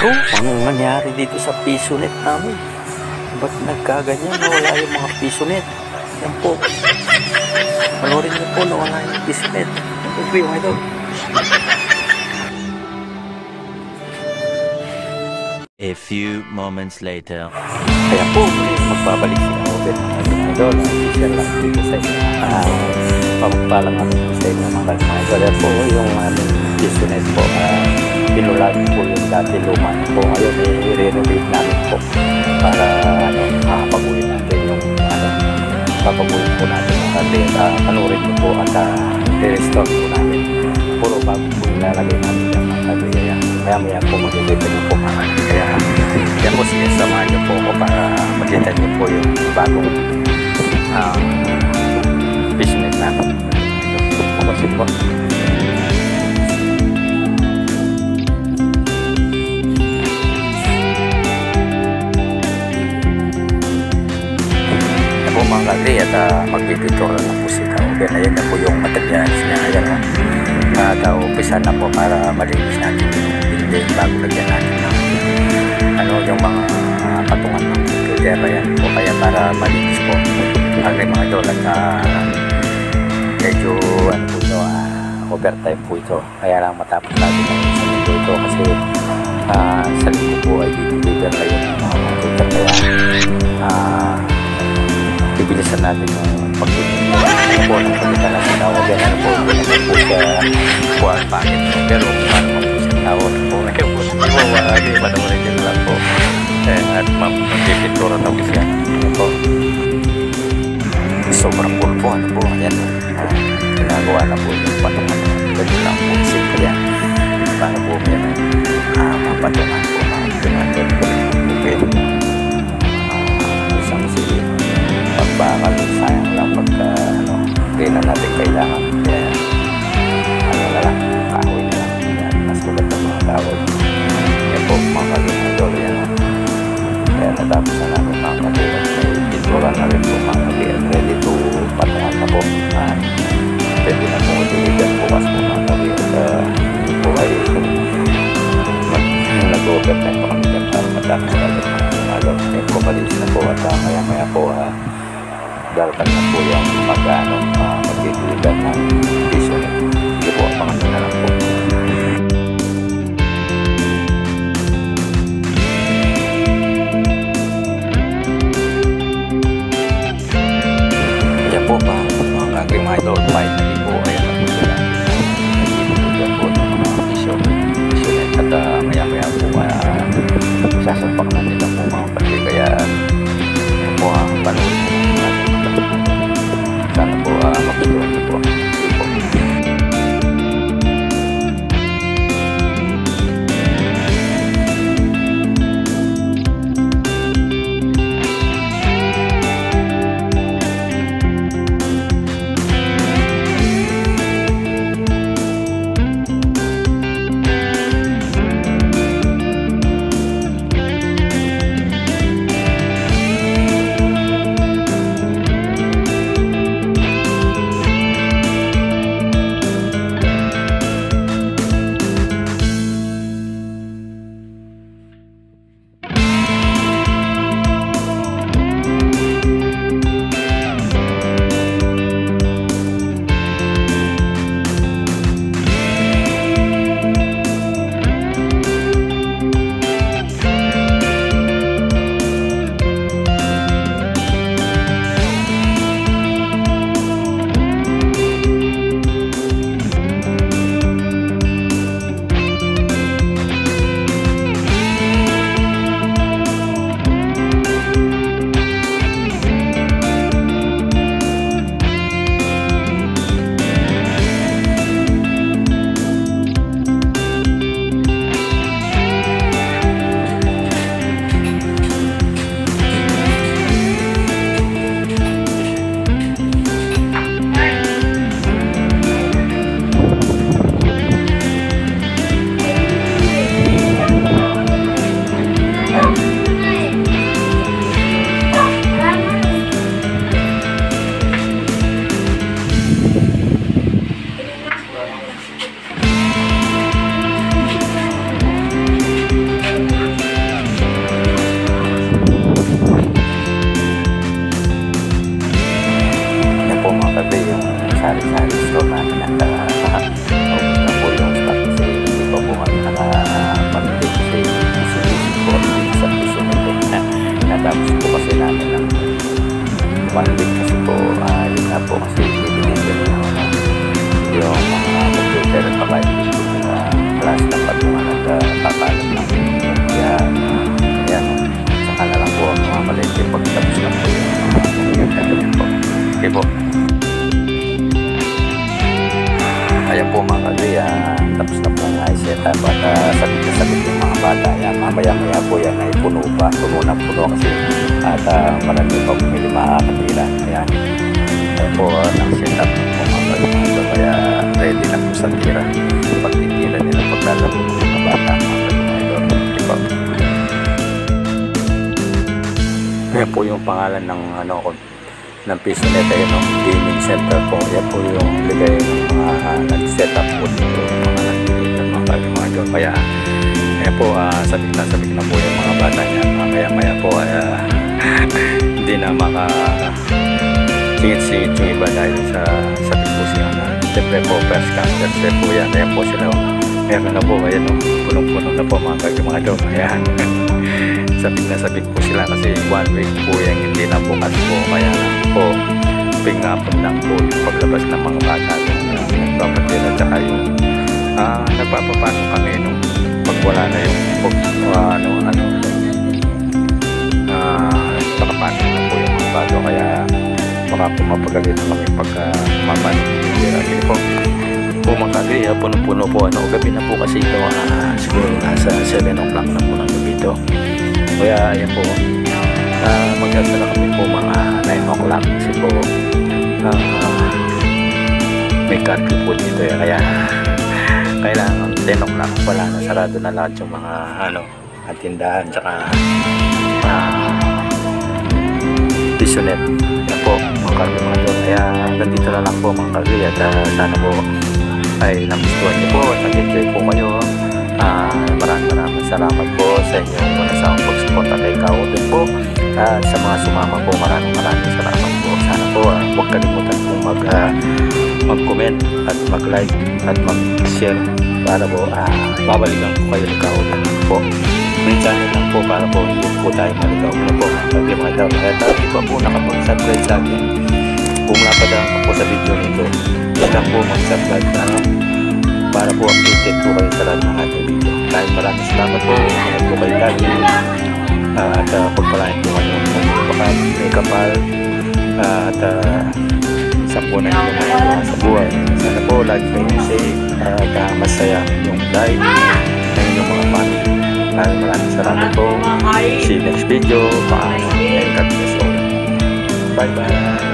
Anong nangyari dito sa pisonet namin? Ba't nagkaganyan? Wala yung mga pisonet. Yan po. Panorin niyo po na wala yung pisonet. Ito po yung idol. A few moments later. Kaya po, magbabalik si Robert, mga idol. Official lang dito sa inyo. Pagpalang ako sa inyo mga idol. Kaya po, yung aming pisonet po, pinulag po yung dati luma po. Ngayon, i-renovate namin po para makapag-uwi natin yung papaguhin po natin yung kasi panurin ko po at i-restore po namin. Puro bago po ilalagay namin yung mga kagaya. Kaya maya po mag-ibigay niyo po mga kaya yan po sige, samahan niyo po ako para makita niyo po yung bagong fishnet namin. Kasi po mga kagri at magpipicture na po si Tauben. Ayan na po yung materials niya. Ayan o. Umpisa na po para malinis natin yung building bago lagyan natin yung mga patungan ng computer. Ayan po. Kaya para malinis po. Kagri mga idol at medyo po ito, overtime po ito. Kaya lang matapos natin ang sa linggo ito kasi sa linggo po ay deliver na yun ang mga computer. Kaya bibilisan natin yung pagtutunan po ng pagkita na sinawag yan po sa buwan packet pero paano po sa tawag po ngayon po hindi pa naman rin lang po at magpipitura na po siya po sobrang cool po ano po yan ginagawa na po yung patungan ganyan lang po simple yan paano po yan mapatungan po mga pinatid po isang sige bakal sayang lang pagka hindi na natin kailangan kaya na lang kahoy na lang yan mas maganda mga tawag yan po mga kalunadol yan kaya natapos na namin mga katulad may pintura na rin po mga katulad ready to patungan na po pwede na po utiligan bukas po mga katulad po ay nag-overtime po kami dyan para matapos natin mga kalunadol may pumalis na po at maya po darating na po yung magdidiligan ng piso. Hindi po ang pangalan na lang po. Kaya po pa, mga agri mga idol, finally po, ayan na po sila. Nagdidiligan po ng mga piso. At maya-maya po, sasampak natin lang po mga pati. Kaya po, panood po natin. Sana po magustuhan niyo po. sa store namin at naubos na po yung stock kasi hindi pa po kami nakapamili kasi busy po sa piso nito. Natapos po kasi namin ng 1 week kasi po yun nga po kasi i-deliver yung mga computer at baka class lang pa po nagpapalap lang. Kaya yan, saka na lang po ang mga malete pagtapos lang po yung gagawin po. Okay po. Ayan po mga kagri, tapos na po nga i-set up at sabit yung mga bata. Yan, mamaya po yan ay puno na puno kasi at marami pa pumili makakatira. Ayan po, nang-set up po mga kagri. Kaya ready na po sa tira. Pagtitira nila paglalaro ng mga bata. Ayan po yung pangalan ng ng PisoNet ay gaming center po. Yan po yung ligay ng mga nag-set up po dito, mga nag-deliver mga job. Kaya ayan po, sabik na po yung mga bata niya. Maya po hindi na singit-singit yung iba dahil sa sabik po siya na siyempre po first campers po yan. Ayan po sila, meron na po, ayan punong-puno na po mga job. Ayan sabik po sila kasi 1 week po yan, hindi na bukas po. Kaya po pingapon lang po yung paglabas ng mga bata nagpapatira at saka yung nagpapapasok kami nung pag wala na yung nakapasok na po yung mga bata. Kaya baka po mapagalit kami pagka mamanitira. Hindi po mga kagri, puno-puno po gabi na po kasi ito, siguro nasa 7 o'clock na po ng gabi ito. Kaya ayan po, mag-asa na kami po mga 9 o'clock kasi po may curfew po dito. Kaya kailangan 10 o'clock wala na, sarado na lahat yung mga tindahan tsaka PisoNet. Yan po mga kagri mga doon. Kaya nandito na lang po mga kagri at sana po ay nagustuhan niyo po at nag-enjoy po kayo. Maraming salamat po sa inyong muna sa pag-suporta kay Kaoben po at sa mga sumama po. Maraming salamat po. Sana po huwag kalimutan po mag-comment at mag-like at mag-share para po babalikan po kayo ni Kaoben po. May channel lang po para po hindi po tayo maligaw na po kaya tayo pa po nakapag-subscribe sa akin. Kung napadaan po sa video nito, lang po mag-subscribe para po updated po kayo sa lahat ng ating video. Maraming salamat po. Ingat po kayo lagi at pagpalain po kayo baka may kapal at isang po na yung mga sa buhay. Sana po lagi kayo safe at masaya yung life ng inyong mga family. Maraming salamat po. See you next video. And God bless all. Bye bye.